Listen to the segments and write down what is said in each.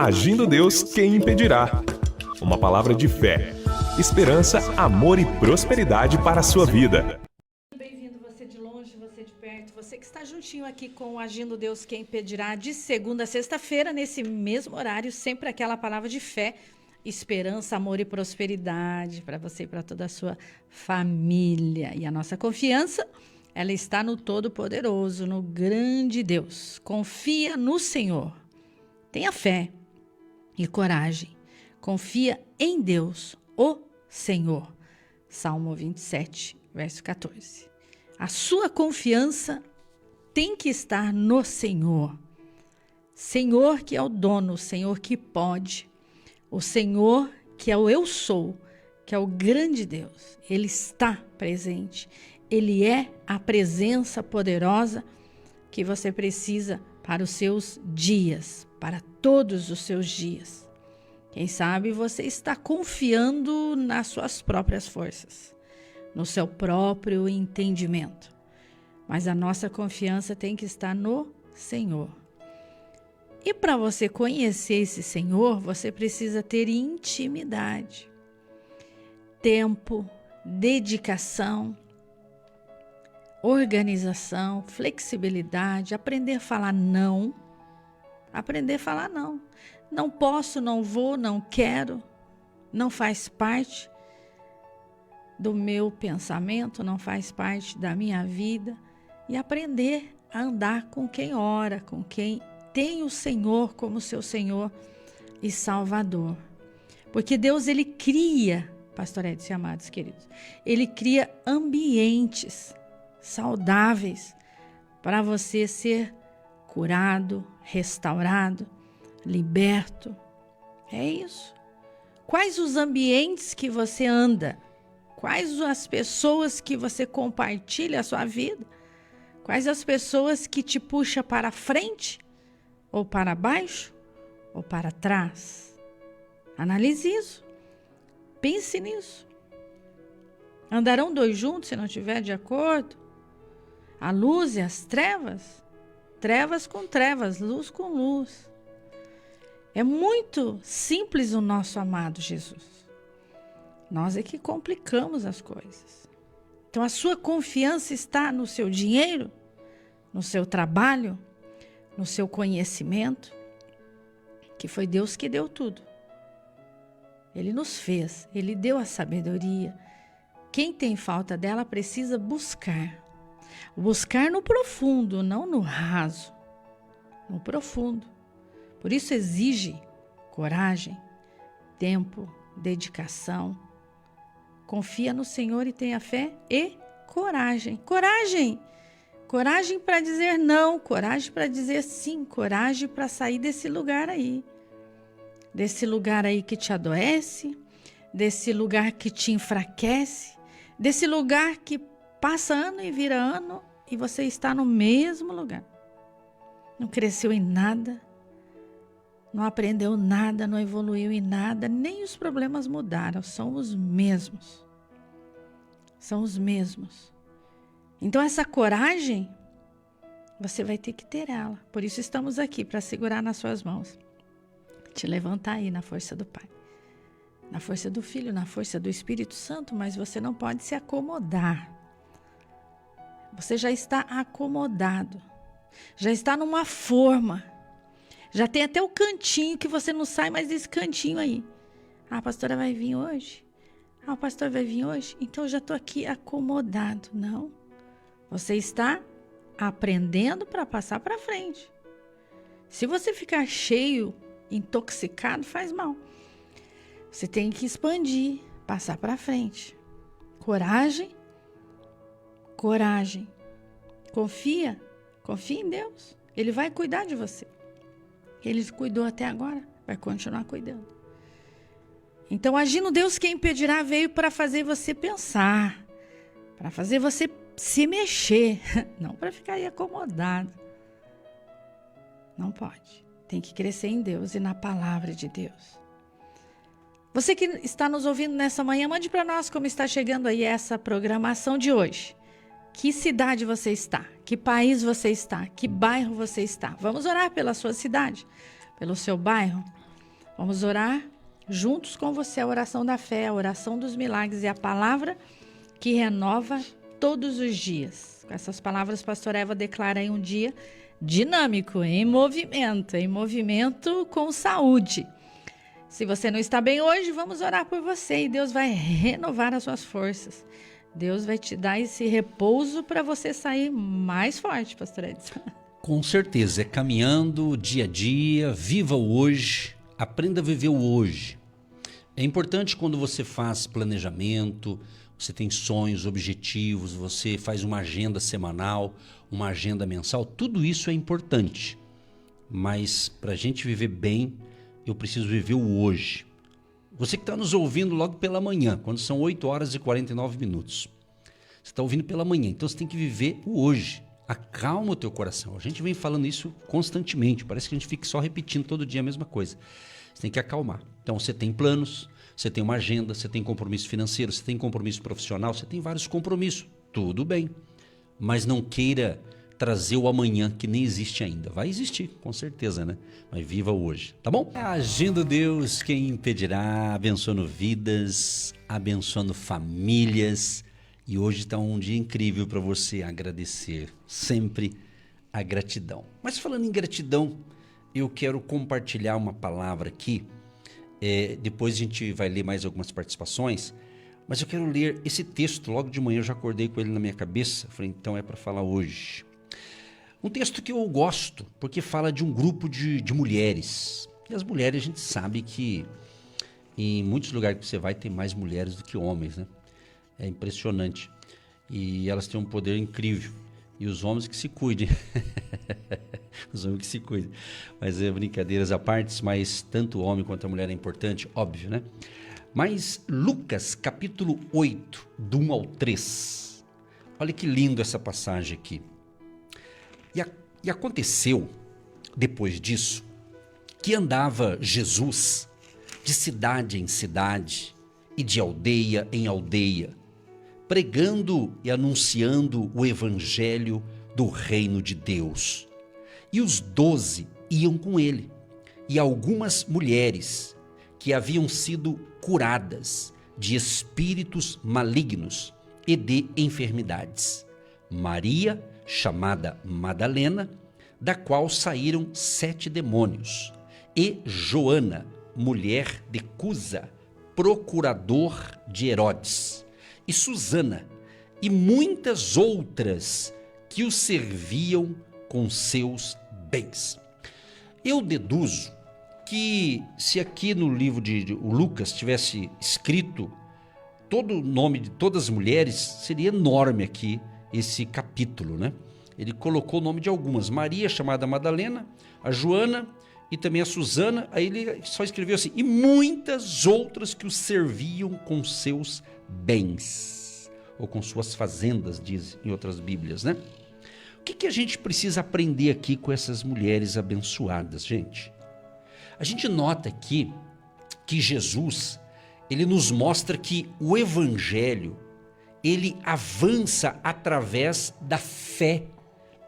Agindo Deus, quem impedirá? Uma palavra de fé, esperança, amor e prosperidade para a sua vida. Bem-vindo, você de longe, você de perto, você que está juntinho aqui com o Agindo Deus, quem impedirá, de segunda a sexta-feira, nesse mesmo horário, sempre aquela palavra de fé, esperança, amor e prosperidade para você e para toda a sua família. E a nossa confiança, ela está no Todo-Poderoso, no grande Deus. Confia no Senhor. Tenha fé e coragem. Confia em Deus, o Senhor. Salmo 27, verso 14. A sua confiança tem que estar no Senhor. Senhor que é o dono, o Senhor que pode. O Senhor que é o eu sou, que é o grande Deus. Ele está presente. Ele é a presença poderosa que você precisa para os seus dias, para todos os seus dias. Quem sabe você está confiando nas suas próprias forças, no seu próprio entendimento. Mas a nossa confiança tem que estar no Senhor. E para você conhecer esse Senhor, você precisa ter intimidade, tempo, dedicação, organização, flexibilidade, aprender a falar não. Aprender a falar não. Não posso, não vou, não quero, não faz parte do meu pensamento, não faz parte da minha vida. E aprender a andar com quem ora, com quem tem o Senhor como seu Senhor e Salvador. Porque Deus, Ele cria, Pastor Edson e amados queridos, Ele cria ambientes saudáveis para você ser curado, restaurado, liberto. É isso. Quais os ambientes que você anda? Quais as pessoas que você compartilha a sua vida? Quais as pessoas que te puxam para frente? Ou para baixo? Ou para trás? Analise isso. Pense nisso. Andarão dois juntos se não estiver de acordo? A luz e as trevas? Trevas com trevas, luz com luz. É muito simples o nosso amado Jesus. Nós é que complicamos as coisas. Então a sua confiança está no seu dinheiro, no seu trabalho, no seu conhecimento, que foi Deus que deu tudo. Ele nos fez, Ele deu a sabedoria. Quem tem falta dela precisa buscar. Buscar no profundo, não no raso. No profundo. Por isso exige coragem, tempo, dedicação. Confia no Senhor e tenha fé e coragem. Coragem! Coragem para dizer não, coragem para dizer sim, coragem para sair desse lugar aí. Desse lugar aí que te adoece, desse lugar que te enfraquece, desse lugar que passa ano e vira ano e você está no mesmo lugar. Não cresceu em nada, não aprendeu nada, não evoluiu em nada, nem os problemas mudaram, são os mesmos. São os mesmos. Então essa coragem, você vai ter que ter ela. Por isso estamos aqui, para segurar nas suas mãos. Te levantar aí na força do Pai. Na força do Filho, na força do Espírito Santo, mas você não pode se acomodar. Você já está acomodado. Já está numa forma. Já tem até o cantinho que você não sai mais desse cantinho aí. Ah, a pastora vai vir hoje? Ah, o pastor vai vir hoje? Então eu já estou aqui acomodado. Não. Você está aprendendo para passar para frente. Se você ficar cheio, intoxicado, faz mal. Você tem que expandir, passar para frente. Coragem. Coragem. Confia em Deus. Ele vai cuidar de você. Ele cuidou até agora, vai continuar cuidando. Então, agindo Deus, quem impedirá, veio para fazer você pensar, para fazer você se mexer, não para ficar aí acomodado. Não pode. Tem que crescer em Deus e na palavra de Deus. Você que está nos ouvindo nessa manhã, mande para nós como está chegando aí essa programação de hoje. Que cidade você está? Que país você está? Que bairro você está? Vamos orar pela sua cidade, pelo seu bairro. Vamos orar juntos com você a oração da fé, a oração dos milagres e a palavra que renova todos os dias. Com essas palavras, pastor Eva declara aí um dia dinâmico, em movimento com saúde. Se você não está bem hoje, vamos orar por você e Deus vai renovar as suas forças. Deus vai te dar esse repouso para você sair mais forte, pastor Edson. Com certeza, é caminhando dia a dia, viva o hoje, aprenda a viver o hoje. É importante quando você faz planejamento, você tem sonhos, objetivos, você faz uma agenda semanal, uma agenda mensal, tudo isso é importante. Mas para a gente viver bem, eu preciso viver o hoje. Você que está nos ouvindo logo pela manhã, quando são 8 horas e 49 minutos. Você está ouvindo pela manhã, então você tem que viver o hoje. Acalma o teu coração. A gente vem falando isso constantemente, parece que a gente fica só repetindo todo dia a mesma coisa. Você tem que acalmar. Então você tem planos, você tem uma agenda, você tem compromisso financeiro, você tem compromisso profissional, você tem vários compromissos. Tudo bem, mas não queira trazer o amanhã que nem existe ainda. Vai existir, com certeza, né? Mas viva o hoje, tá bom? Agindo Deus, quem impedirá? Abençoando vidas, abençoando famílias. E hoje está um dia incrível para você agradecer. Sempre a gratidão. Mas falando em gratidão, eu quero compartilhar uma palavra aqui. Depois a gente vai ler mais algumas participações. Mas eu quero ler esse texto. Logo de manhã eu já acordei com ele na minha cabeça. Falei, então é para falar hoje. Um texto que eu gosto, porque fala de um grupo de mulheres. E as mulheres, a gente sabe que em muitos lugares que você vai tem mais mulheres do que homens, né? É impressionante. E elas têm um poder incrível. E os homens que se cuidem. Os homens que se cuidem. Mas brincadeiras à parte, mas tanto o homem quanto a mulher é importante, óbvio, né? Mas Lucas, capítulo 8, do 1 ao 3. Olha que lindo essa passagem aqui. E aconteceu, depois disso, que andava Jesus de cidade em cidade e de aldeia em aldeia, pregando e anunciando o evangelho do reino de Deus. E os 12 iam com ele, e algumas mulheres que haviam sido curadas de espíritos malignos e de enfermidades. Maria, chamada Madalena, da qual saíram 7 demônios, e Joana, mulher de Cusa, procurador de Herodes, e Susana, e muitas outras que o serviam com seus bens. Eu deduzo que se aqui no livro de Lucas tivesse escrito todo o nome de todas as mulheres, seria enorme aqui esse capítulo, né? Ele colocou o nome de algumas, Maria, chamada Madalena, a Joana e também a Susana, aí ele só escreveu assim, e muitas outras que o serviam com seus bens, ou com suas fazendas, diz em outras bíblias, né? O que a gente precisa aprender aqui com essas mulheres abençoadas, gente? A gente nota aqui que Jesus, ele nos mostra que o evangelho, ele avança através da fé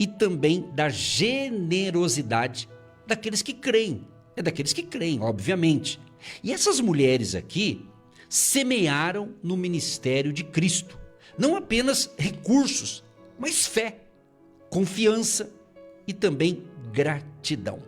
e também da generosidade daqueles que creem. É daqueles que creem, obviamente. E essas mulheres aqui semearam no ministério de Cristo. Não apenas recursos, mas fé, confiança e também gratidão.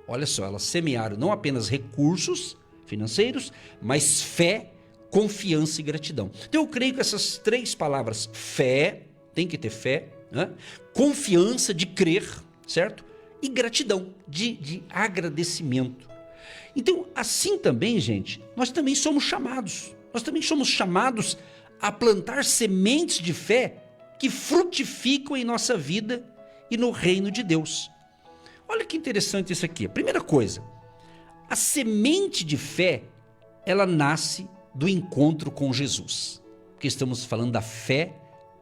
Olha só, elas semearam não apenas recursos financeiros, mas fé, confiança e gratidão. Então eu creio que essas 3 palavras, fé, tem que ter fé, né? Confiança de crer, certo? E gratidão, de agradecimento. Então, assim também, gente, nós também somos chamados. Nós também somos chamados a plantar sementes de fé que frutificam em nossa vida e no reino de Deus. Olha que interessante isso aqui. A primeira coisa, a semente de fé, ela nasce do encontro com Jesus. Porque estamos falando da fé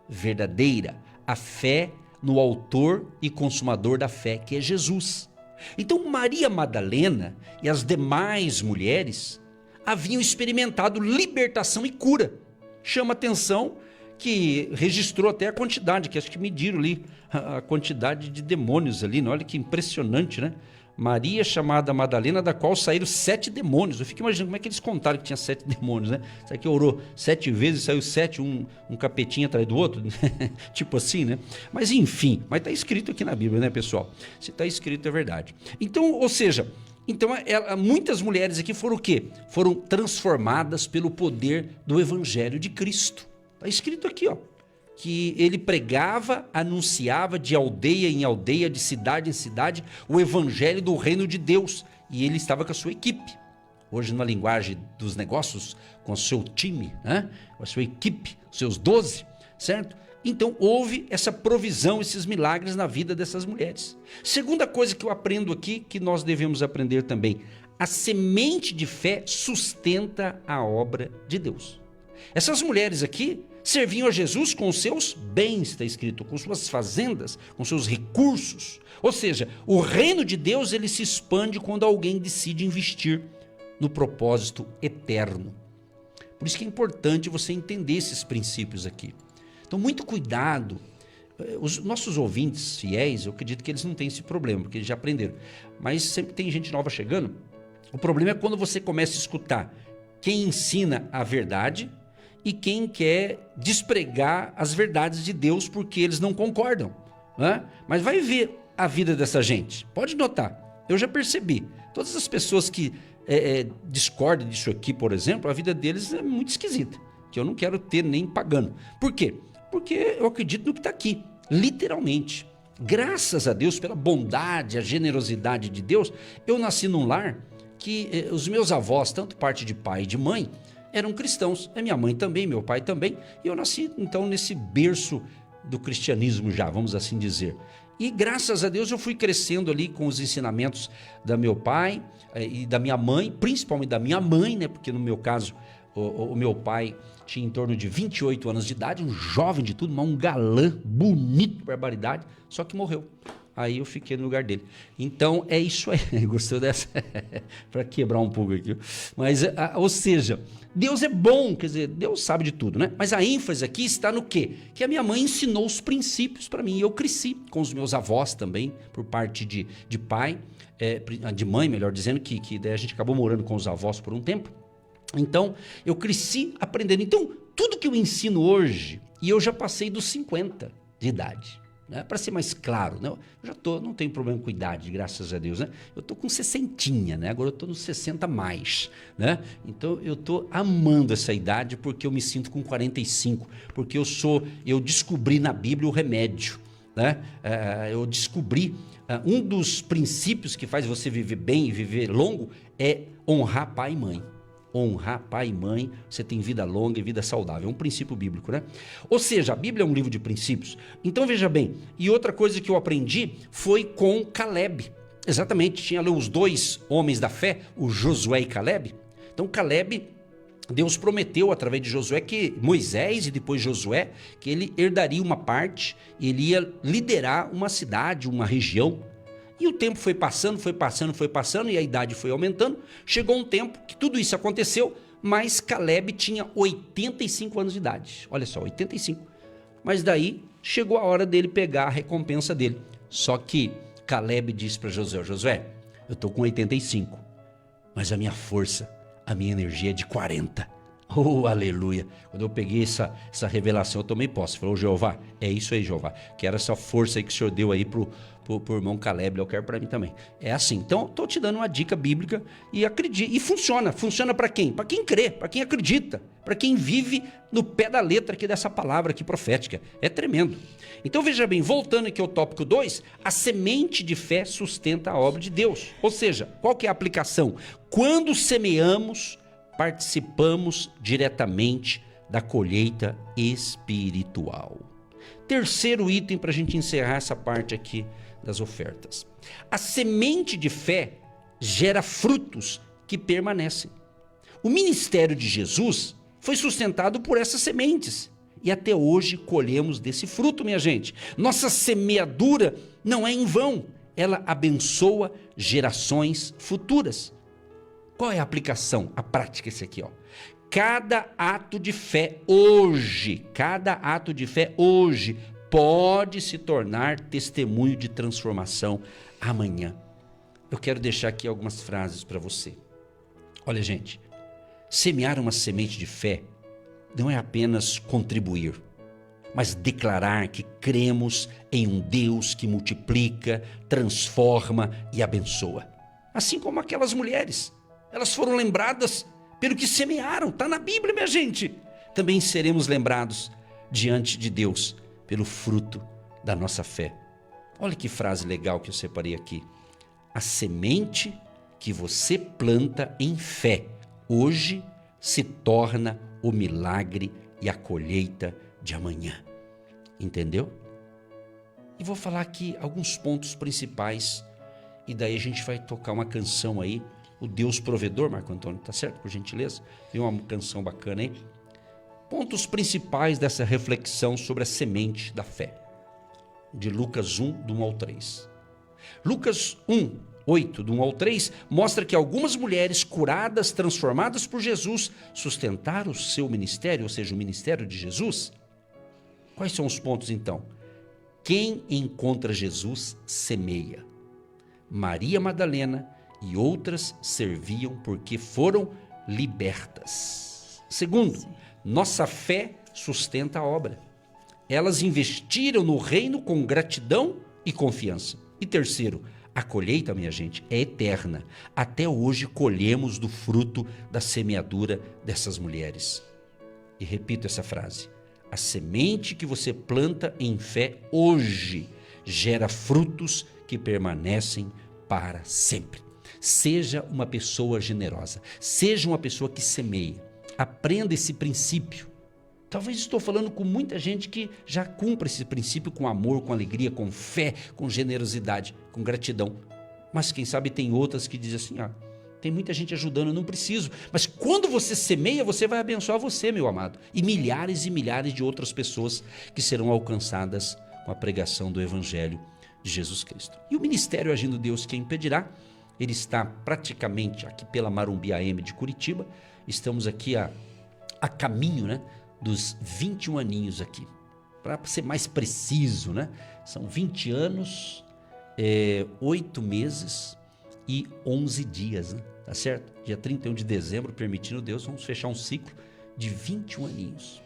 verdadeira, a fé no autor e consumador da fé, que é Jesus. Então Maria Madalena e as demais mulheres haviam experimentado libertação e cura. Chama atenção que registrou até a quantidade, que acho que mediram ali a quantidade de demônios ali, olha que impressionante, né? Maria, chamada Madalena, da qual saíram 7 demônios. Eu fico imaginando como é que eles contaram que tinha 7 demônios, né? Será que orou 7 vezes e saiu 7, um capetinho atrás do outro? Tipo assim, né? Mas enfim, mas está escrito aqui na Bíblia, né, pessoal? Se está escrito, é verdade. Então, ou seja, muitas mulheres aqui foram o quê? Foram transformadas pelo poder do Evangelho de Cristo. Está escrito aqui, ó, que ele pregava, anunciava de aldeia em aldeia, de cidade em cidade, o evangelho do reino de Deus. E ele estava com a sua equipe. Hoje, na linguagem dos negócios, com o seu time, né? Com a sua equipe, seus 12, certo? Então, houve essa provisão, esses milagres na vida dessas mulheres. Segunda coisa que eu aprendo aqui, que nós devemos aprender também: a semente de fé sustenta a obra de Deus. Essas mulheres aqui serviam a Jesus com os seus bens, está escrito, com suas fazendas, com seus recursos. Ou seja, o reino de Deus, ele se expande quando alguém decide investir no propósito eterno. Por isso que é importante você entender esses princípios aqui. Então, muito cuidado. Os nossos ouvintes fiéis, eu acredito que eles não têm esse problema, porque eles já aprenderam. Mas sempre tem gente nova chegando. O problema é quando você começa a escutar quem ensina a verdade e quem quer despregar as verdades de Deus porque eles não concordam, né? Mas vai ver a vida dessa gente. Pode notar, eu já percebi. Todas as pessoas que discordam disso aqui, por exemplo, a vida deles é muito esquisita, que eu não quero ter nem pagando. Por quê? Porque eu acredito no que está aqui, literalmente. Graças a Deus, pela bondade, a generosidade de Deus, eu nasci num lar que os meus avós, tanto parte de pai e de mãe, eram cristãos. A minha mãe também, meu pai também. E eu nasci, então, nesse berço do cristianismo já, vamos assim dizer. E graças a Deus eu fui crescendo ali com os ensinamentos da meu pai e da minha mãe, principalmente da minha mãe, né? Porque no meu caso, o meu pai tinha em torno de 28 anos de idade, um jovem de tudo, mas um galã, bonito, barbaridade, só que morreu. Aí eu fiquei no lugar dele. Então, é isso aí. Gostou dessa? Para quebrar um pouco aqui. Mas, ou seja, Deus é bom, quer dizer, Deus sabe de tudo, né? Mas a ênfase aqui está no quê? Que a minha mãe ensinou os princípios para mim. E eu cresci com os meus avós também, por parte de pai, de mãe, melhor dizendo, que daí a gente acabou morando com os avós por um tempo. Então, eu cresci aprendendo. Então, tudo que eu ensino hoje, e eu já passei dos 50 de idade, né? Para ser mais claro, né? Eu já não tenho problema com idade, graças a Deus, né? Eu tô com 60, né? Agora eu tô nos 60 mais, né? Então eu tô amando essa idade porque eu me sinto com 45, porque eu descobri na Bíblia o remédio, né? Eu descobri um dos princípios que faz você viver bem e viver longo é honrar pai e mãe. Honrar pai e mãe, você tem vida longa e vida saudável. É um princípio bíblico, né? Ou seja, a Bíblia é um livro de princípios. Então, veja bem, e outra coisa que eu aprendi foi com Caleb. Exatamente, tinha ali os 2 homens da fé, o Josué e Caleb. Então, Caleb, Deus prometeu através de Josué que Moisés e depois Josué, que ele herdaria uma parte, ele ia liderar uma cidade, uma região. E o tempo foi passando, e a idade foi aumentando. Chegou um tempo que tudo isso aconteceu, mas Caleb tinha 85 anos de idade. Olha só, 85. Mas daí chegou a hora dele pegar a recompensa dele. Só que Caleb disse para Josué: Josué, eu estou com 85, mas a minha força, a minha energia é de 40. Oh, aleluia. Quando eu peguei essa revelação, eu tomei posse. Falei: Jeová, é isso aí, Jeová. Quero essa força aí que o Senhor deu aí pro irmão Caleb, eu quero para mim também. É assim. Então, estou te dando uma dica bíblica e acredite. E funciona. Funciona para quem? Para quem crê, para quem acredita, para quem vive no pé da letra aqui dessa palavra aqui profética. É tremendo. Então, veja bem, voltando aqui ao tópico 2, a semente de fé sustenta a obra de Deus. Ou seja, qual que é a aplicação? Quando semeamos, participamos diretamente da colheita espiritual. Terceiro item para a gente encerrar essa parte aqui das ofertas. A semente de fé gera frutos que permanecem. O ministério de Jesus foi sustentado por essas sementes e até hoje colhemos desse fruto, minha gente. Nossa semeadura não é em vão, ela abençoa gerações futuras. Qual é a aplicação, a prática? Esse aqui, ó. Cada ato de fé hoje pode se tornar testemunho de transformação amanhã. eu quero deixar aqui algumas frases para você. Olha, gente, semear uma semente de fé não é apenas contribuir, mas declarar que cremos em um Deus que multiplica, transforma e abençoa. Assim como aquelas mulheres, elas foram lembradas pelo que semearam, está na Bíblia, minha gente. Também seremos lembrados diante de Deus pelo fruto da nossa fé. Olha que frase legal que eu separei aqui. A semente que você planta em fé hoje se torna o milagre e a colheita de amanhã. Entendeu? E vou falar aqui alguns pontos principais e daí a gente vai tocar uma canção aí, o Deus Provedor, Marco Antônio, tá certo? Por gentileza. Tem uma canção bacana aí. Pontos principais dessa reflexão sobre a semente da fé. De Lucas 1, do 1 ao 3. Lucas 1, 8, do 1 ao 3, mostra que algumas mulheres curadas, transformadas por Jesus, sustentaram o seu ministério, ou seja, o ministério de Jesus. Quais são os pontos então? Quem encontra Jesus semeia. Maria Madalena e outras serviam porque foram libertas. Segundo, nossa fé sustenta a obra. Elas investiram no reino com gratidão e confiança. E terceiro, a colheita, minha gente, é eterna. Até hoje colhemos do fruto da semeadura dessas mulheres. E repito essa frase. A semente que você planta em fé hoje gera frutos que permanecem para sempre. Seja uma pessoa generosa. Seja uma pessoa que semeia. Aprenda esse princípio. Talvez estou falando com muita gente que já cumpre esse princípio com amor, com alegria, com fé, com generosidade, com gratidão. Mas quem sabe tem outras que dizem assim, tem muita gente ajudando, eu não preciso. Mas quando você semeia, você vai abençoar você, meu amado. E milhares de outras pessoas que serão alcançadas com a pregação do Evangelho de Jesus Cristo. E o Ministério Agindo Deus, quem impedirá? Ele está praticamente aqui pela Marumbi AM de Curitiba. Estamos aqui a caminho, né? Dos 21 aninhos aqui, para ser mais preciso, né? São 20 anos, 8 meses e 11 dias, né? Tá certo? Dia 31 de dezembro, permitindo Deus, vamos fechar um ciclo de 21 aninhos.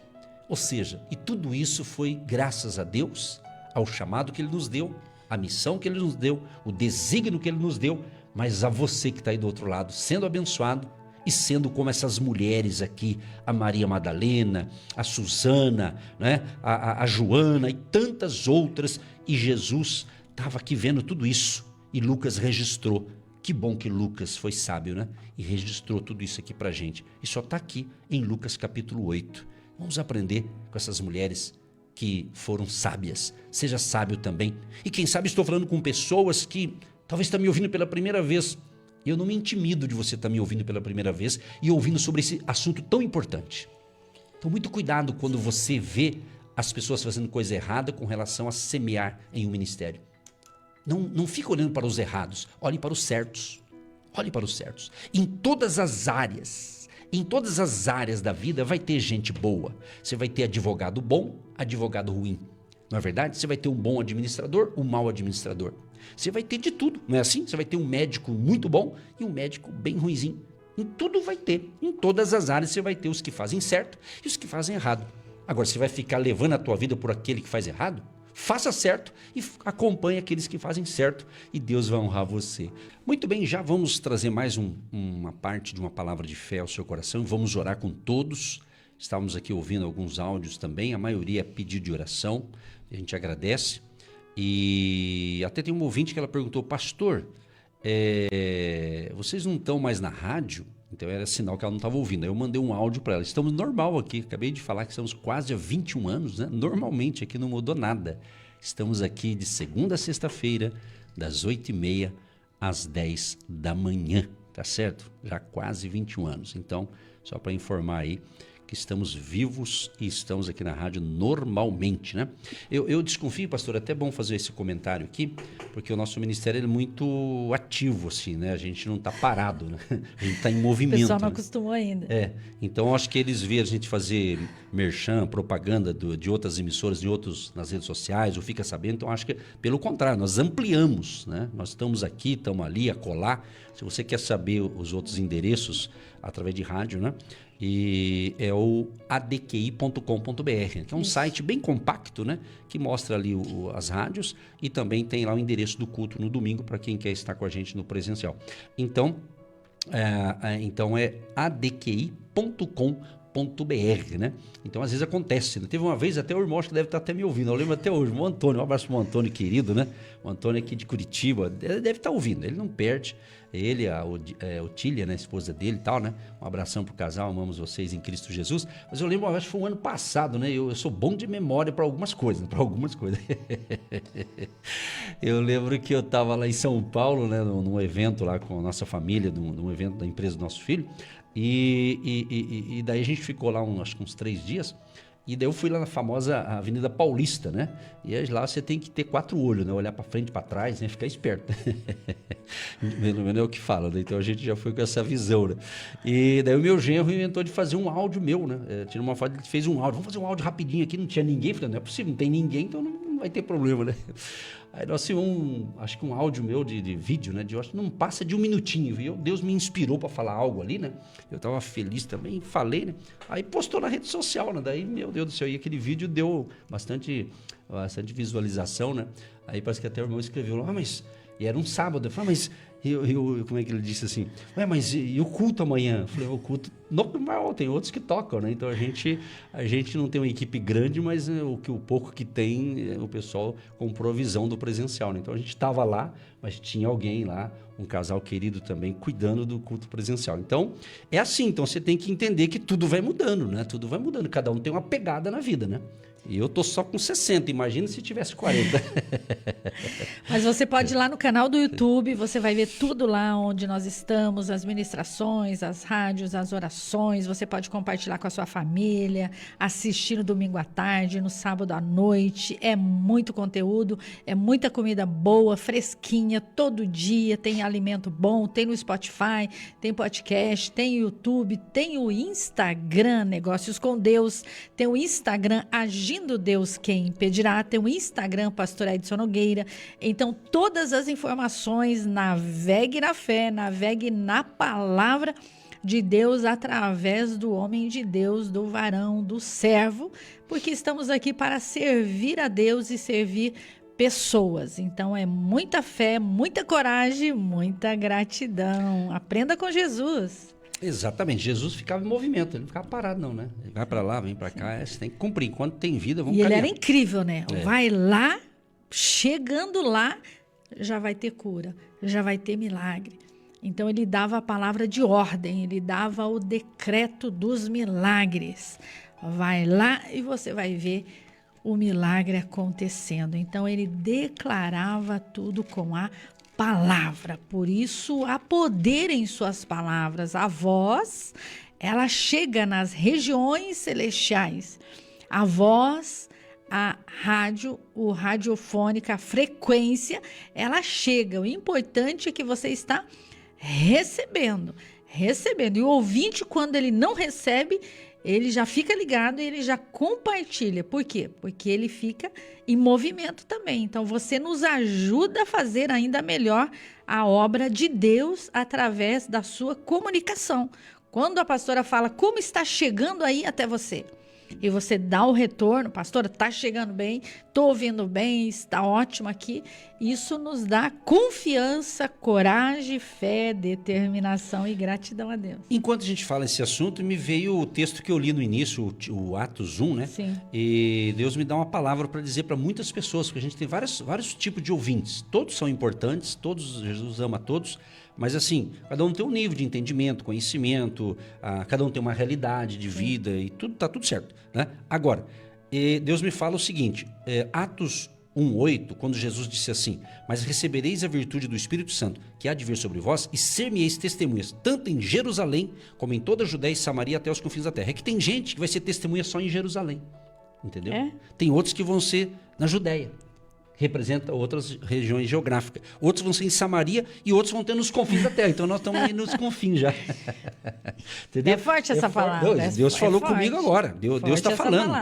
Ou seja, e tudo isso foi graças a Deus, ao chamado que Ele nos deu, a missão que Ele nos deu, o desígnio que Ele nos deu, mas a você que está aí do outro lado, sendo abençoado, e sendo como essas mulheres aqui, a Maria Madalena, a Susana, né? a Joana e tantas outras, e Jesus estava aqui vendo tudo isso, e Lucas registrou. Que bom que Lucas foi sábio, né? E registrou tudo isso aqui pra gente. E só está aqui em Lucas capítulo 8. Vamos aprender com essas mulheres que foram sábias. Seja sábio também. E quem sabe estou falando com pessoas que talvez estão me ouvindo pela primeira vez. Eu não me intimido de você estar me ouvindo pela primeira vez e ouvindo sobre esse assunto tão importante. Então, muito cuidado quando você vê as pessoas fazendo coisa errada com relação a semear em um ministério. Não fique olhando para os errados, olhe para os certos. Olhe para os certos. Em todas as áreas da vida vai ter gente boa. Você vai ter advogado bom, advogado ruim. Não é verdade? Você vai ter um bom administrador, um mau administrador. Você vai ter de tudo, não é assim? Você vai ter um médico muito bom e um médico bem ruinzinho. Em tudo vai ter. Em todas as áreas você vai ter os que fazem certo e os que fazem errado. Agora, você vai ficar levando a tua vida por aquele que faz errado? Faça certo e acompanhe aqueles que fazem certo e Deus vai honrar você. Muito bem, já vamos trazer mais uma parte de uma palavra de fé ao seu coração. Vamos orar com todos. Estávamos aqui ouvindo alguns áudios também, a maioria é pedido de oração. A gente agradece. E até tem um ouvinte que ela perguntou, pastor, vocês não estão mais na rádio? Então era sinal que ela não estava ouvindo. Aí eu mandei um áudio para ela. Estamos normal aqui. Acabei de falar que estamos quase há 21 anos, né? Normalmente aqui não mudou nada. Estamos aqui de segunda a sexta-feira, das 8h30 às 10 da manhã. Tá certo? Já quase 21 anos. Então, só para informar aí que estamos vivos e estamos aqui na rádio normalmente, né? Eu desconfio, pastor, é até bom fazer esse comentário aqui, porque o nosso ministério é muito ativo, assim, né? A gente não está parado, né? A gente está em movimento. O pessoal não né? acostumou ainda. Então acho que eles veem a gente fazer merchan, propaganda de outras emissoras, nas redes sociais, ou fica sabendo. Então acho que, pelo contrário, nós ampliamos, né? Nós estamos aqui, estamos ali, acolá. Se você quer saber os outros endereços através de rádio, né? E é o adqi.com.br, que é um site bem compacto, né? Que mostra ali as rádios e também tem lá o endereço do culto no domingo para quem quer estar com a gente no presencial. Então é adqi.com.br, né? Então, às vezes acontece, né? Teve uma vez, até o irmão, acho que deve estar até me ouvindo, eu lembro até hoje, o Antônio, um abraço para o Antônio querido, né? O Antônio aqui de Curitiba, ele deve estar ouvindo, ele não perde, ele, a Otília, né, a esposa dele e tal, né? Um abração pro casal, amamos vocês em Cristo Jesus. Mas eu lembro, acho que foi um ano passado, né? Eu sou bom de memória para algumas coisas, Eu lembro que eu estava lá em São Paulo, né? Num evento lá com a nossa família, num evento da empresa do nosso filho. E daí a gente ficou lá acho que uns 3 dias. E daí eu fui lá na famosa Avenida Paulista, né? E aí lá você tem que ter 4 olhos, né? Olhar para frente, para trás, né? Ficar esperto. Pelo menos é o que fala, né? Então a gente já foi com essa visão, né? E daí o meu genro inventou de fazer um áudio meu, né? Tirou uma foto, ele fez um áudio. Vamos fazer um áudio rapidinho aqui, não tinha ninguém. Falei, não é possível, não tem ninguém, então não vai ter problema, né? Aí nós tínhamos acho que um áudio meu de vídeo, né? Acho que não passa de 1 minutinho, viu? Deus me inspirou para falar algo ali, né? Eu estava feliz também, falei, né? Aí postou na rede social, né? Daí, meu Deus do céu, e aquele vídeo deu bastante visualização, né? Aí parece que até o irmão escreveu, mas... E era um sábado, eu falei, mas... como é que ele disse assim? Mas e o culto amanhã? Eu falei, o culto normal, tem outros que tocam, né? Então a gente não tem uma equipe grande, mas o pouco que tem, o pessoal comprou a visão do presencial, né? Então a gente estava lá, mas tinha alguém lá, um casal querido também, cuidando do culto presencial. Então, é assim, então você tem que entender que tudo vai mudando, né? Tudo vai mudando, cada um tem uma pegada na vida, né? E eu tô só com 60, imagina se tivesse 40. Mas você pode ir lá no canal do YouTube, você vai ver tudo lá onde nós estamos, as ministrações, as rádios, as orações. Você pode compartilhar com a sua família, assistir no domingo à tarde, no sábado à noite. É muito conteúdo, é muita comida boa, fresquinha, todo dia. Tem alimento bom, tem no Spotify, tem podcast, tem YouTube, tem o Instagram, Negócios com Deus, tem o Instagram Agindo Deus Quem Impedirá, tem o Instagram Pastor Edson Nogueira. Então todas as informações, navegue na fé, navegue na palavra de Deus através do homem de Deus, do varão, do servo, porque estamos aqui para servir a Deus e servir pessoas. Então é muita fé, muita coragem, muita gratidão. Aprenda com Jesus. Exatamente, Jesus ficava em movimento, ele não ficava parado não, né? Ele vai para lá, vem para cá, você tem que cumprir, enquanto tem vida, vamos caminhar. E ele era incrível, né? Vai lá, chegando lá, já vai ter cura, já vai ter milagre. Então ele dava a palavra de ordem, ele dava o decreto dos milagres. Vai lá e você vai ver o milagre acontecendo. Então ele declarava tudo com a palavra, por isso há poder em suas palavras. A voz, ela chega nas regiões celestiais. A voz, a rádio, o radiofônica, a frequência, ela chega. O importante é que você está recebendo. E o ouvinte, quando ele não recebe, ele já fica ligado e ele já compartilha. Por quê? Porque ele fica em movimento também. Então, você nos ajuda a fazer ainda melhor a obra de Deus através da sua comunicação. Quando a pastora fala como está chegando aí até você, e você dá o retorno, pastora, está chegando bem, estou ouvindo bem, está ótimo aqui. Isso nos dá confiança, coragem, fé, determinação e gratidão a Deus. Enquanto a gente fala esse assunto, me veio o texto que eu li no início, o Atos 1, né? Sim. E Deus me dá uma palavra para dizer para muitas pessoas, porque a gente tem vários tipos de ouvintes. Todos são importantes, Jesus ama todos. Mas assim, cada um tem um nível de entendimento, conhecimento, cada um tem uma realidade de vida e tudo, tá tudo certo, né? Agora, Deus me fala o seguinte, Atos 1:8, quando Jesus disse assim: mas recebereis a virtude do Espírito Santo, que há de vir sobre vós, e ser-me-eis testemunhas, tanto em Jerusalém, como em toda a Judéia e Samaria, até os confins da terra. É que tem gente que vai ser testemunha só em Jerusalém, entendeu? Tem outros que vão ser na Judéia, representa outras regiões geográficas. Outros vão ser em Samaria e outros vão ter nos confins da terra. Então nós estamos aí nos confins já. Entendeu? É forte essa palavra. Deus falou comigo agora. Deus está falando.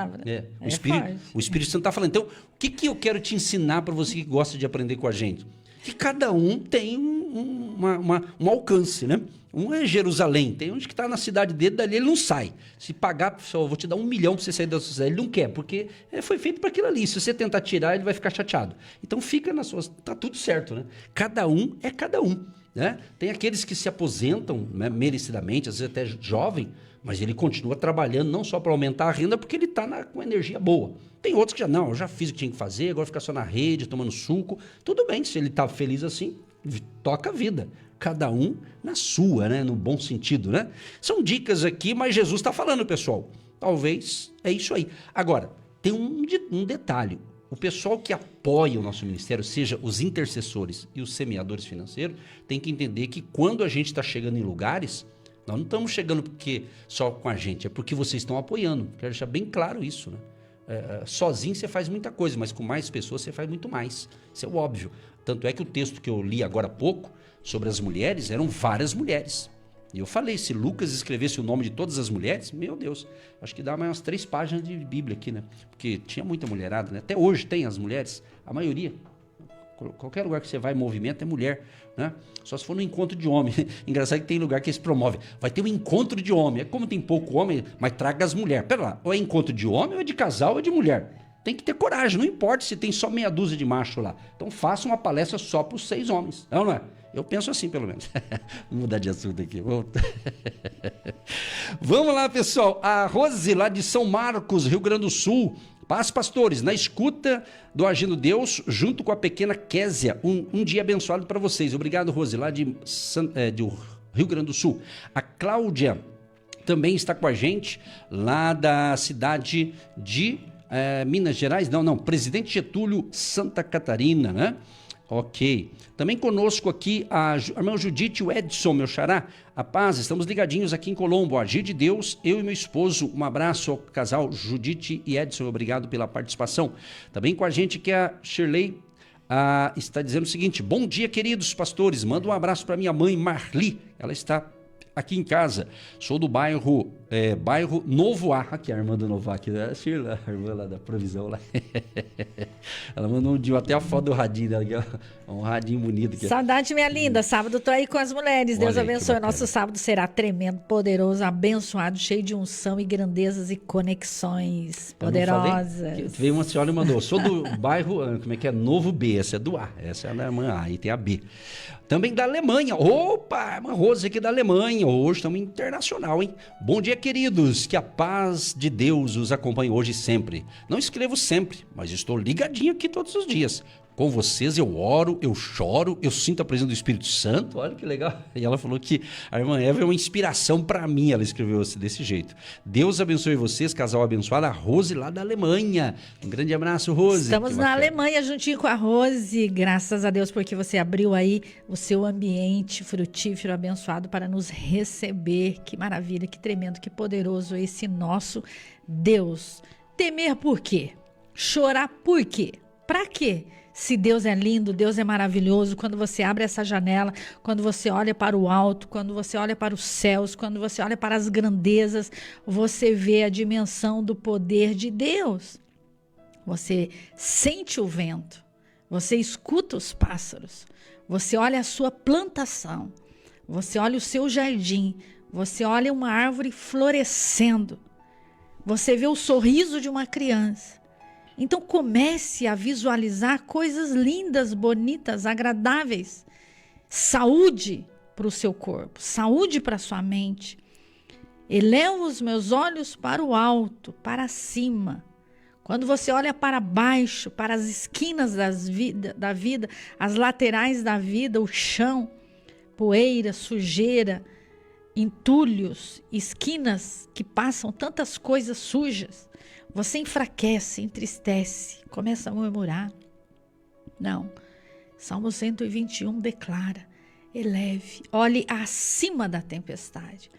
O Espírito Santo está falando. Então, o que eu quero te ensinar para você que gosta de aprender com a gente? Que cada um tem um alcance, né? Um é Jerusalém, tem uns que está na cidade dele, dali ele não sai. Se pagar, pessoal, eu vou te dar 1 milhão para você sair da sua cidade. Ele não quer, porque foi feito para aquilo ali. Se você tentar tirar, ele vai ficar chateado. Então fica nas suas... Tá tudo certo, né? Cada um é cada um, né? Tem aqueles que se aposentam, né, merecidamente, às vezes até jovem, mas ele continua trabalhando não só para aumentar a renda, porque ele está com energia boa. Tem outros que eu já fiz o que tinha que fazer, agora fica só na rede, tomando suco. Tudo bem, se ele está feliz assim, toca a vida. Cada um na sua, né? No bom sentido, né? São dicas aqui, mas Jesus está falando, pessoal. Talvez é isso aí. Agora, tem um detalhe. O pessoal que apoia o nosso ministério, seja os intercessores e os semeadores financeiros, tem que entender que quando a gente está chegando em lugares, nós não estamos chegando porque só com a gente, é porque vocês estão apoiando. Quero deixar bem claro isso, né? Sozinho você faz muita coisa, mas com mais pessoas você faz muito mais. Isso é óbvio. Tanto é que o texto que eu li agora há pouco, sobre as mulheres, eram várias mulheres. E eu falei, se Lucas escrevesse o nome de todas as mulheres, meu Deus, acho que dá mais umas 3 páginas de Bíblia aqui, né? Porque tinha muita mulherada, né? Até hoje tem as mulheres, a maioria. Qualquer lugar que você vai em movimento é mulher, né? Só se for no encontro de homem. Engraçado que tem lugar que eles promovem. Vai ter um encontro de homem. É como tem pouco homem, mas traga as mulheres. Pera lá, ou é encontro de homem, ou é de casal, ou é de mulher. Tem que ter coragem, não importa se tem só meia dúzia de macho lá. Então faça uma palestra só para os 6 homens, não é? Eu penso assim, pelo menos. Vou mudar de assunto aqui. Vamos lá, pessoal. A Rose, lá de São Marcos, Rio Grande do Sul. Paz, pastores, na escuta do Agindo Deus, junto com a pequena Késia. Um dia abençoado para vocês. Obrigado, Rose, lá do Rio Grande do Sul. A Cláudia também está com a gente, lá da cidade de Minas Gerais. Não, Presidente Getúlio, Santa Catarina, né? Ok. Também conosco aqui a irmã Judite e o Edson, meu xará. A paz, estamos ligadinhos aqui em Colombo. Agir de Deus, eu e meu esposo. Um abraço ao casal Judite e Edson. Obrigado pela participação. Também com a gente que a Shirley está dizendo o seguinte: bom dia, queridos pastores. Manda um abraço para minha mãe Marli. Ela está aqui em casa. Sou do bairro Novo A. Aqui a irmã do Novo A, aqui, a Shirley, a irmã lá da Provisão lá. Ela mandou até a foto do radinho dela, um radinho bonito aqui. Saudade, minha linda. Sábado tô aí com as mulheres. Deus abençoe. Nosso sábado será tremendo, poderoso, abençoado, cheio de unção e grandezas e conexões poderosas. Veio uma senhora e mandou: sou do bairro, como é que é? Novo B. Essa é do A. Essa é da irmã A. Aí tem a B. Também da Alemanha. Opa, uma Rose aqui da Alemanha. Hoje estamos internacional, hein? Bom dia, queridos. Que a paz de Deus os acompanhe hoje e sempre. Não escrevo sempre, mas estou ligadinho aqui todos os dias. Com vocês eu oro, eu choro, eu sinto a presença do Espírito Santo. Olha que legal. E ela falou que a irmã Eva é uma inspiração para mim. Ela escreveu desse jeito. Deus abençoe vocês, casal abençoado. A Rose lá da Alemanha. Um grande abraço, Rose. Estamos na Alemanha juntinho com a Rose. Graças a Deus porque você abriu aí o seu ambiente frutífero, abençoado para nos receber. Que maravilha, que tremendo, que poderoso esse nosso Deus. Temer por quê? Chorar por quê? Para quê? Se Deus é lindo, Deus é maravilhoso, quando você abre essa janela, quando você olha para o alto, quando você olha para os céus, quando você olha para as grandezas, você vê a dimensão do poder de Deus. Você sente o vento, você escuta os pássaros, você olha a sua plantação, você olha o seu jardim, você olha uma árvore florescendo, você vê o sorriso de uma criança. Então comece a visualizar coisas lindas, bonitas, agradáveis. Saúde para o seu corpo, saúde para a sua mente. Elevo os meus olhos para o alto, para cima. Quando você olha para baixo, para as esquinas da vida, as laterais da vida, o chão, poeira, sujeira, entulhos, esquinas que passam tantas coisas sujas, você enfraquece, entristece, começa a murmurar. Não. Salmo 121 declara: eleve, olhe acima da tempestade,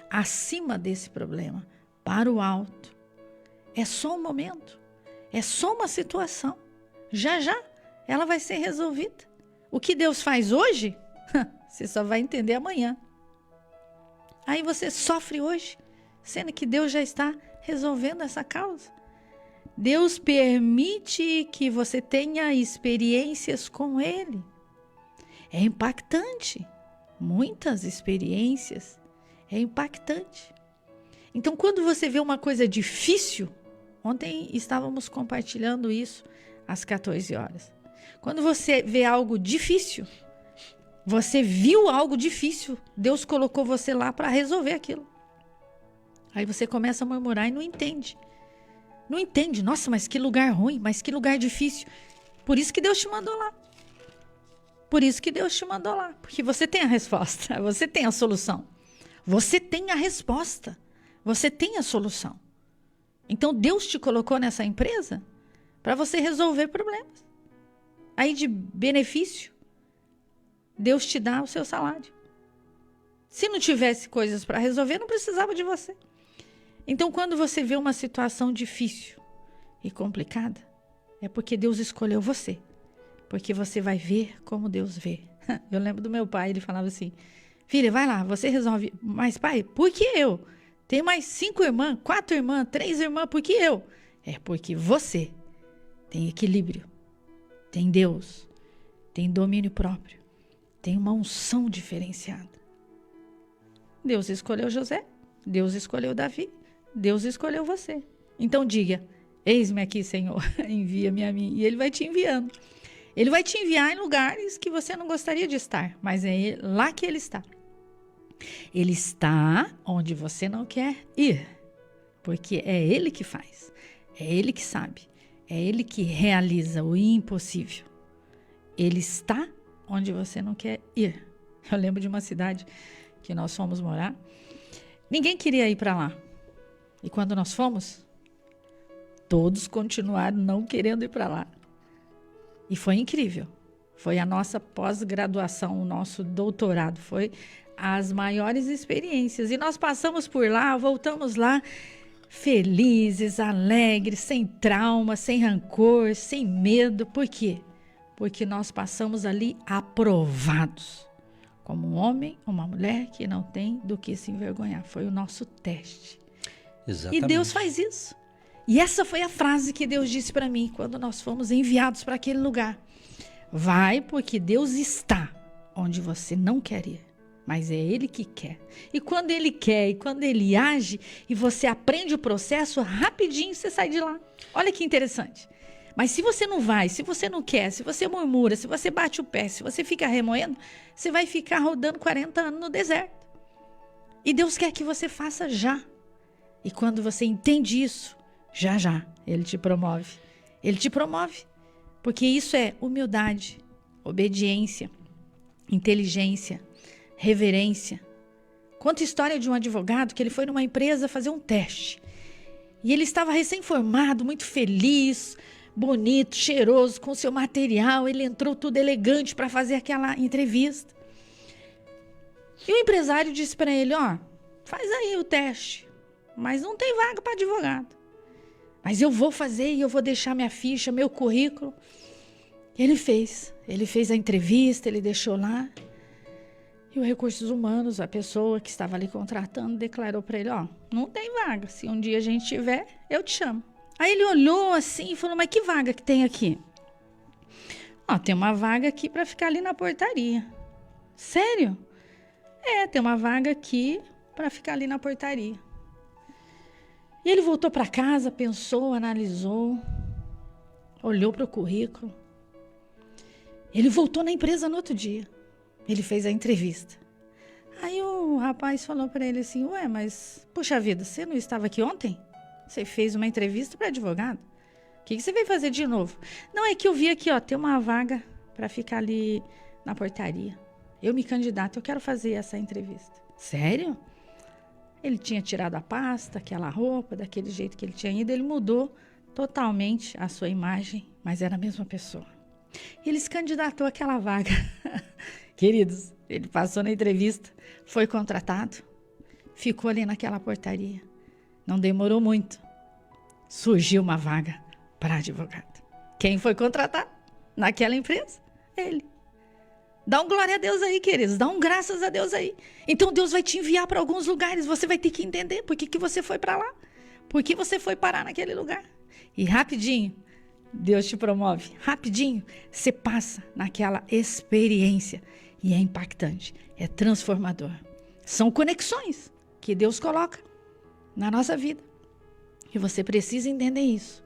acima desse problema, para o alto. É só um momento, é só uma situação. Já já ela vai ser resolvida. O que Deus faz hoje, você só vai entender amanhã. Aí você sofre hoje, sendo que Deus já está resolvendo essa causa. Deus permite que você tenha experiências com Ele. É impactante. Muitas experiências. É impactante. Então, quando você vê uma coisa difícil, ontem estávamos compartilhando isso às 14 horas. Quando você vê algo difícil, você viu algo difícil, Deus colocou você lá para resolver aquilo. Aí você começa a murmurar e não entende. Não entende. Nossa, mas que lugar ruim, mas que lugar difícil. Por isso que Deus te mandou lá. Por isso que Deus te mandou lá. Porque você tem a resposta, você tem a solução. Você tem a resposta, você tem a solução. Então Deus te colocou nessa empresa para você resolver problemas. Aí de benefício, Deus te dá o seu salário. Se não tivesse coisas para resolver, não precisava de você. Então, quando você vê uma situação difícil e complicada, é porque Deus escolheu você. Porque você vai ver como Deus vê. Eu lembro do meu pai, ele falava assim: filha, vai lá, você resolve. Mas pai, por que eu? Tem mais 5 irmãs, 4 irmãs, 3 irmãs, por que eu? É porque você tem equilíbrio, tem Deus, tem domínio próprio, tem uma unção diferenciada. Deus escolheu José, Deus escolheu Davi, Deus escolheu você. Então diga: eis-me aqui, Senhor, envia-me a mim. E Ele vai te enviando. Ele vai te enviar em lugares que você não gostaria de estar, mas é lá que Ele está. Ele está onde você não quer ir, porque é Ele que faz, é Ele que sabe, é Ele que realiza o impossível. Ele está onde você não quer ir. Eu lembro de uma cidade que nós fomos morar, ninguém queria ir para lá. E quando nós fomos, todos continuaram não querendo ir para lá. E foi incrível. Foi a nossa pós-graduação, o nosso doutorado. Foi as maiores experiências. E nós passamos por lá, voltamos lá, felizes, alegres, sem trauma, sem rancor, sem medo. Por quê? Porque nós passamos ali aprovados. Como um homem, uma mulher que não tem do que se envergonhar. Foi o nosso teste. Exatamente. E Deus faz isso. E essa foi a frase que Deus disse para mim quando nós fomos enviados para aquele lugar. Vai, porque Deus está onde você não quer ir, mas é Ele que quer. E quando Ele quer, e quando Ele age, e você aprende o processo, rapidinho você sai de lá. Olha que interessante. Mas se você não vai, se você não quer, se você murmura, se você bate o pé, se você fica remoendo, você vai ficar rodando 40 anos no deserto. E Deus quer que você faça já. E quando você entende isso, já já, Ele te promove. Ele te promove. Porque isso é humildade, obediência, inteligência, reverência. Conta a história de um advogado que ele foi numa empresa fazer um teste. E ele estava recém-formado, muito feliz, bonito, cheiroso, com seu material. Ele entrou tudo elegante para fazer aquela entrevista. E o empresário disse para ele: ó, faz aí o teste, mas não tem vaga para advogado. Mas eu vou fazer e eu vou deixar minha ficha, meu currículo. Ele fez a entrevista, ele deixou lá. E o Recursos Humanos, a pessoa que estava ali contratando, declarou para ele: ó, não tem vaga, se um dia a gente tiver, eu te chamo. Aí ele olhou assim e falou: mas que vaga que tem aqui? Ó, tem uma vaga aqui para ficar ali na portaria. Sério? É, tem uma vaga aqui para ficar ali na portaria. E ele voltou para casa, pensou, analisou, olhou para o currículo. Ele voltou na empresa no outro dia. Ele fez a entrevista. Aí o rapaz falou para ele assim: ué, mas, puxa vida, você não estava aqui ontem? Você fez uma entrevista para advogado? O que você veio fazer de novo? Não, é que eu vi aqui, ó, tem uma vaga para ficar ali na portaria. Eu me candidato, eu quero fazer essa entrevista. Sério? Ele tinha tirado a pasta, aquela roupa, daquele jeito que ele tinha ido. Ele mudou totalmente a sua imagem, mas era a mesma pessoa. Ele se candidatou àquela vaga. Queridos, ele passou na entrevista, foi contratado, ficou ali naquela portaria. Não demorou muito. Surgiu uma vaga para advogado. Quem foi contratado naquela empresa? Ele. Dá um glória a Deus aí, queridos. Dá um graças a Deus aí. Então Deus vai te enviar para alguns lugares. Você vai ter que entender por que você foi para lá. Por que você foi parar naquele lugar. E rapidinho, Deus te promove. Rapidinho, você passa naquela experiência. E é impactante. É transformador. São conexões que Deus coloca na nossa vida. E você precisa entender isso.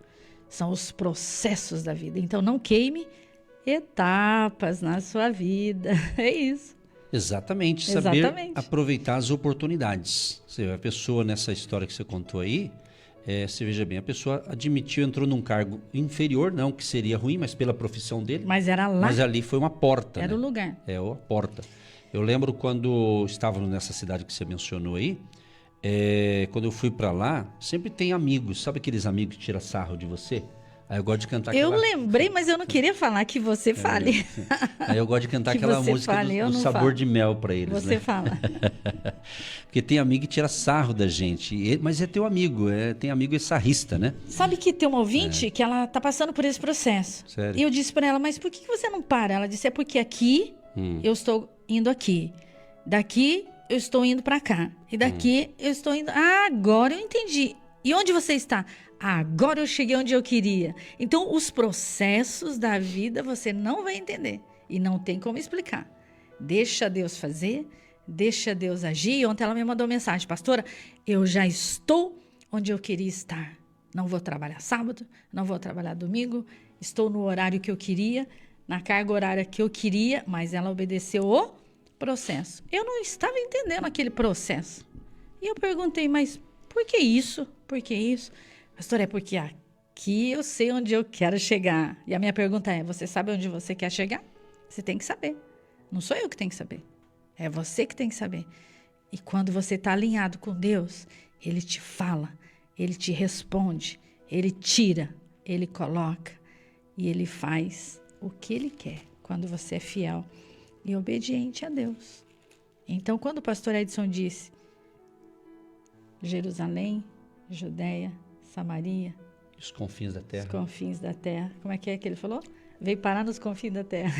São os processos da vida. Então não queime etapas na sua vida. É isso. Exatamente. Saber aproveitar as oportunidades. Você vê, a pessoa nessa história que você contou aí, você veja bem, a pessoa admitiu, entrou num cargo inferior, não que seria ruim, mas pela profissão dele. Mas era lá. Mas ali foi uma porta. Era o lugar. É a porta. Eu lembro quando estávamos nessa cidade que você mencionou aí, quando eu fui para lá, sempre tem amigos. Sabe aqueles amigos que tiram sarro de você? Aí eu gosto de cantar Eu lembrei, mas eu não queria falar que você fale. Aí eu gosto de cantar aquela música do sabor de mel para eles. Você fala. Porque tem amigo que tira sarro da gente. Mas é teu amigo, tem amigo sarrista, né? Sabe que tem uma ouvinte que ela tá passando por esse processo. Sério? E eu disse para ela, mas por que você não para? Ela disse, é porque aqui eu estou indo aqui. Daqui eu estou indo para cá. E daqui eu estou indo... Ah, agora eu entendi. E onde você está? Agora eu cheguei onde eu queria. Então, os processos da vida você não vai entender. E não tem como explicar. Deixa Deus fazer, deixa Deus agir. E ontem ela me mandou mensagem, pastora, eu já estou onde eu queria estar. Não vou trabalhar sábado, não vou trabalhar domingo. Estou no horário que eu queria, na carga horária que eu queria, mas ela obedeceu o processo. Eu não estava entendendo aquele processo. E eu perguntei, mas por que isso? Por que isso? Pastor, é porque aqui eu sei onde eu quero chegar. E a minha pergunta é, você sabe onde você quer chegar? Você tem que saber. Não sou eu que tenho que saber. É você que tem que saber. E quando você está alinhado com Deus, Ele te fala, Ele te responde, Ele tira, Ele coloca e Ele faz o que Ele quer quando você é fiel e obediente a Deus. Então, quando o pastor Edson disse Jerusalém, Judeia, Samaria. Os confins da terra. Os confins da terra. Como é que ele falou? Veio parar nos confins da terra.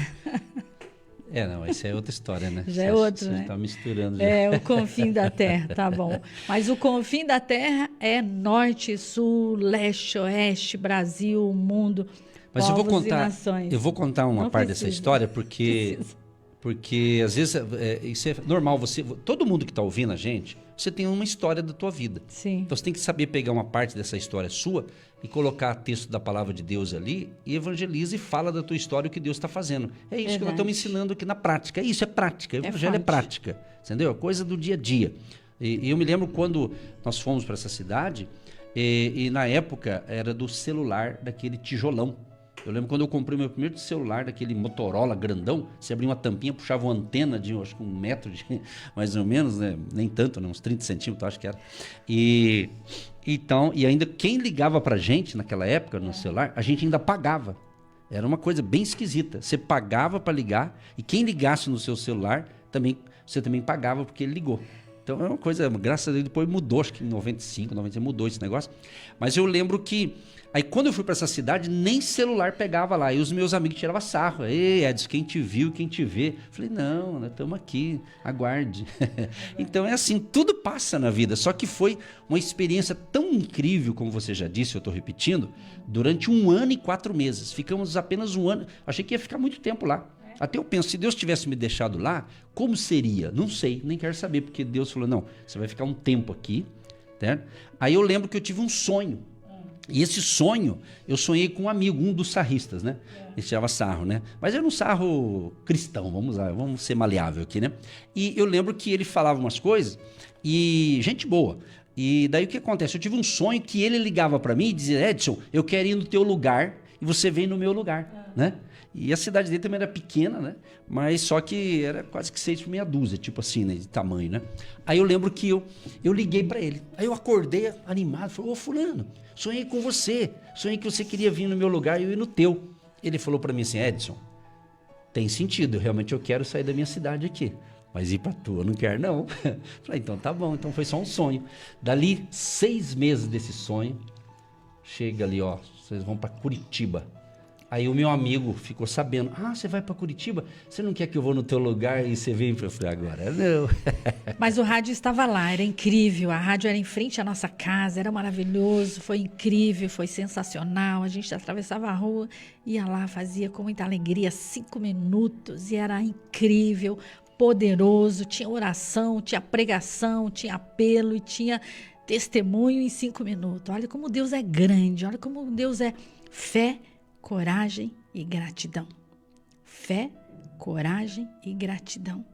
Não, isso é outra história, né? Já é outro, né? Você está misturando. Já. O confim da terra, tá bom. Mas o confim da terra é norte, sul, leste, oeste, Brasil, mundo, mas povos e nações. Eu vou contar uma parte dessa história, porque às vezes isso é normal. Todo mundo que está ouvindo a gente, você tem uma história da tua vida. Sim. Então você tem que saber pegar uma parte dessa história sua e colocar texto da palavra de Deus ali e evangeliza e fala da tua história o que Deus está fazendo. É isso que nós estamos ensinando aqui na prática. Isso é prática. O evangelho é prática. Entendeu? Coisa do dia a dia. E eu me lembro quando nós fomos para essa cidade e na época era do celular daquele tijolão. Eu lembro quando eu comprei meu primeiro celular, daquele Motorola grandão, você abria uma tampinha, puxava uma antena de, acho que 1 metro, mais ou menos, né? Nem tanto, né? Uns 30 centímetros, acho que era. E ainda quem ligava pra gente naquela época, no celular, a gente ainda pagava. Era uma coisa bem esquisita. Você pagava para ligar e quem ligasse no seu celular, você também pagava porque ele ligou. Então é uma coisa, graças a Deus, depois mudou, acho que em 95, 96 mudou esse negócio. Mas eu lembro que, aí quando eu fui para essa cidade, nem celular pegava lá. E os meus amigos tiravam sarro. Ei, Edson, quem te viu, quem te vê. Eu falei, não, nós estamos aqui, aguarde. Então é assim, tudo passa na vida. Só que foi uma experiência tão incrível, como você já disse, eu estou repetindo, durante 1 ano e 4 meses. Ficamos apenas 1 ano. Achei que ia ficar muito tempo lá. Até eu penso, se Deus tivesse me deixado lá, como seria? Não sei, nem quero saber, porque Deus falou, não, você vai ficar um tempo aqui. Né? Aí eu lembro que eu tive um sonho. E esse sonho, eu sonhei com um amigo, um dos sarristas, né? Ele tirava sarro, né? Mas era um sarro cristão, vamos ser maleável aqui, né? E eu lembro que ele falava umas coisas, e gente boa. E daí o que acontece? Eu tive um sonho que ele ligava para mim e dizia, Edson, eu quero ir no teu lugar, e você vem no meu lugar, né? E a cidade dele também era pequena, né? Mas só que era quase que 6 por meia dúzia, tipo assim, né? De tamanho, né? Aí eu lembro que eu liguei para ele. Aí eu acordei animado, falei, ô fulano, sonhei com você. Sonhei que você queria vir no meu lugar e eu ir no teu. Ele falou para mim assim, Edson, tem sentido, realmente eu quero sair da minha cidade aqui, mas ir para tua eu não quero não. Falei, então tá bom, então foi só um sonho. Dali 6 meses desse sonho, chega ali, ó, vocês vão para Curitiba. Aí o meu amigo ficou sabendo, você vai para Curitiba? Você não quer que eu vou no teu lugar e você vem? Eu falei, agora não. Mas o rádio estava lá, era incrível, a rádio era em frente à nossa casa, era maravilhoso, foi incrível, foi sensacional, a gente atravessava a rua, ia lá, fazia com muita alegria, 5 minutos, e era incrível, poderoso, tinha oração, tinha pregação, tinha apelo e tinha testemunho em 5 minutos. Olha como Deus é grande, olha como Deus é fé, coragem e gratidão. Fé, coragem e gratidão.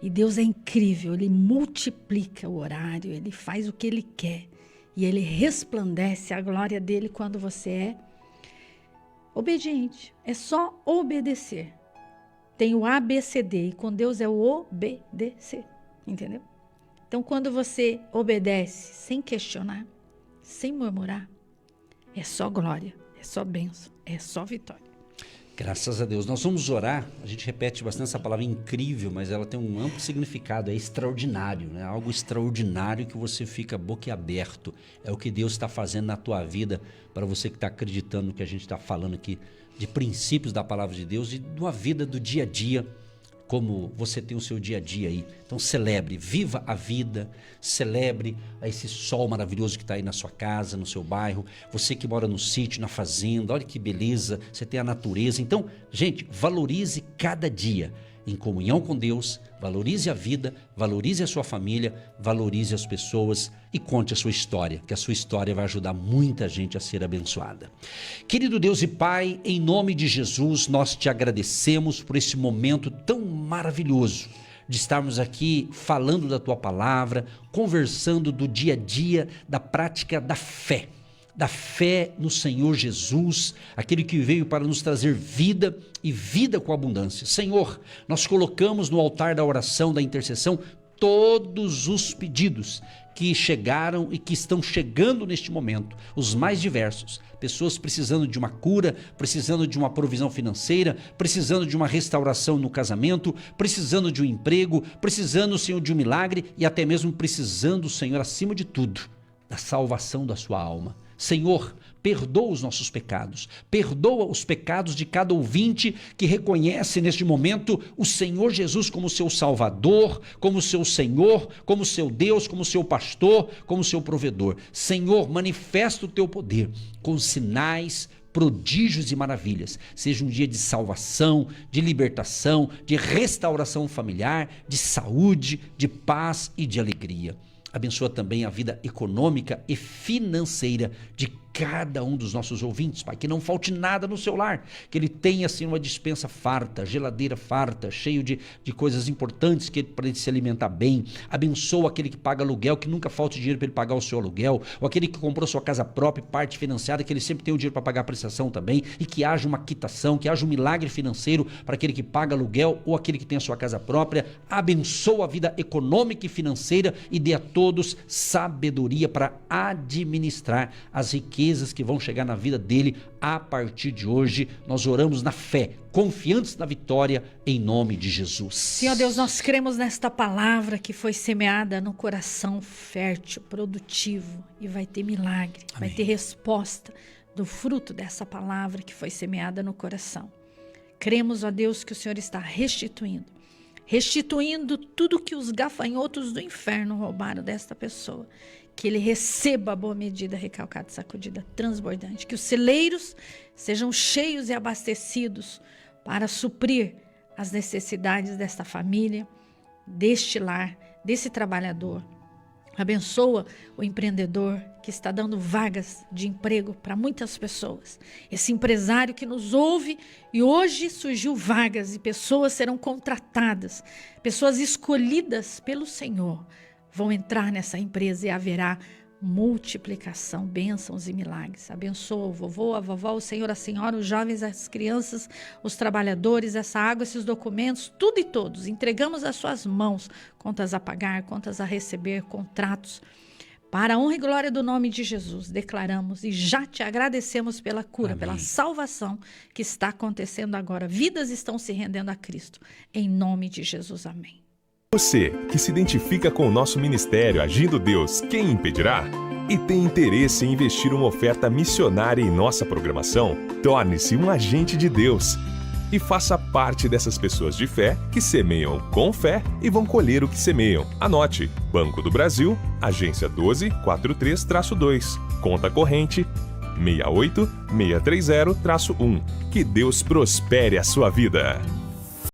E Deus é incrível, Ele multiplica o horário, Ele faz o que Ele quer. E Ele resplandece a glória dEle quando você é obediente. É só obedecer. Tem o ABCD e com Deus é o obedecer. Entendeu? Então, quando você obedece sem questionar, sem murmurar, é só glória, é só bênção, é só vitória. Graças a Deus. Nós vamos orar, a gente repete bastante essa palavra incrível, mas ela tem um amplo significado, é extraordinário, né? Algo extraordinário que você fica boquiaberto. É o que Deus está fazendo na tua vida, para você que está acreditando no que a gente está falando aqui, de princípios da palavra de Deus e de uma vida do dia a dia, como você tem o seu dia a dia aí. Então celebre, viva a vida, celebre esse sol maravilhoso que está aí na sua casa, no seu bairro, você que mora no sítio, na fazenda, olha que beleza, você tem a natureza. Então, gente, valorize cada dia em comunhão com Deus, valorize a vida, valorize a sua família, valorize as pessoas e conte a sua história, que a sua história vai ajudar muita gente a ser abençoada. Querido Deus e Pai, em nome de Jesus, nós te agradecemos por esse momento tão maravilhoso de estarmos aqui falando da tua palavra, conversando do dia a dia, da prática da fé no Senhor Jesus, aquele que veio para nos trazer vida e vida com abundância. Senhor, nós colocamos no altar da oração, da intercessão, todos os pedidos que chegaram e que estão chegando neste momento, os mais diversos. Pessoas precisando de uma cura, precisando de uma provisão financeira, precisando de uma restauração no casamento, precisando de um emprego, precisando, Senhor, de um milagre e até mesmo precisando, Senhor, acima de tudo, da salvação da sua alma. Senhor, perdoa os nossos pecados, perdoa os pecados de cada ouvinte que reconhece neste momento o Senhor Jesus como seu Salvador, como seu Senhor, como seu Deus, como seu pastor, como seu provedor. Senhor, manifesta o teu poder com sinais, prodígios e maravilhas. Seja um dia de salvação, de libertação, de restauração familiar, de saúde, de paz e de alegria. Abençoa também a vida econômica e financeira de cada um dos nossos ouvintes, Pai, que não falte nada no seu lar, que ele tenha assim uma despensa farta, geladeira farta, cheio de coisas importantes para ele se alimentar bem. Abençoa aquele que paga aluguel, que nunca falte dinheiro para ele pagar o seu aluguel, ou aquele que comprou sua casa própria, parte financiada, que ele sempre tenha o dinheiro para pagar a prestação também, e que haja uma quitação, que haja um milagre financeiro para aquele que paga aluguel ou aquele que tem a sua casa própria. Abençoa a vida econômica e financeira e dê a todos sabedoria para administrar as riquezas que vão chegar na vida dele a partir de hoje. Nós oramos na fé, confiantes na vitória, em nome de Jesus. Senhor Deus, nós cremos nesta palavra que foi semeada no coração fértil, produtivo, e vai ter milagre, Amém. Vai ter resposta do fruto dessa palavra que foi semeada no coração. Cremos, ó Deus, que o Senhor está restituindo tudo que os gafanhotos do inferno roubaram desta pessoa. Que ele receba a boa medida, recalcada, sacudida, transbordante. Que os celeiros sejam cheios e abastecidos para suprir as necessidades desta família, deste lar, desse trabalhador. Abençoa o empreendedor que está dando vagas de emprego para muitas pessoas. Esse empresário que nos ouve e hoje surgiu vagas e pessoas serão contratadas, pessoas escolhidas pelo Senhor vão entrar nessa empresa e haverá multiplicação, bênçãos e milagres. Abençoa o vovô, a vovó, o senhor, a senhora, os jovens, as crianças, os trabalhadores, essa água, esses documentos, tudo e todos. Entregamos às suas mãos contas a pagar, contas a receber, contratos Para a honra e glória do nome de Jesus, declaramos e já te agradecemos pela cura, Amém. pela salvação que está acontecendo agora. Vidas estão se rendendo a Cristo. Em nome de Jesus, amém. Você que se identifica com o nosso ministério Agindo Deus, quem impedirá? E tem interesse em investir uma oferta missionária em nossa programação? Torne-se um agente de Deus e faça parte dessas pessoas de fé que semeiam com fé e vão colher o que semeiam. Anote: Banco do Brasil, agência 1243-2, conta corrente 68630-1. Que Deus prospere a sua vida.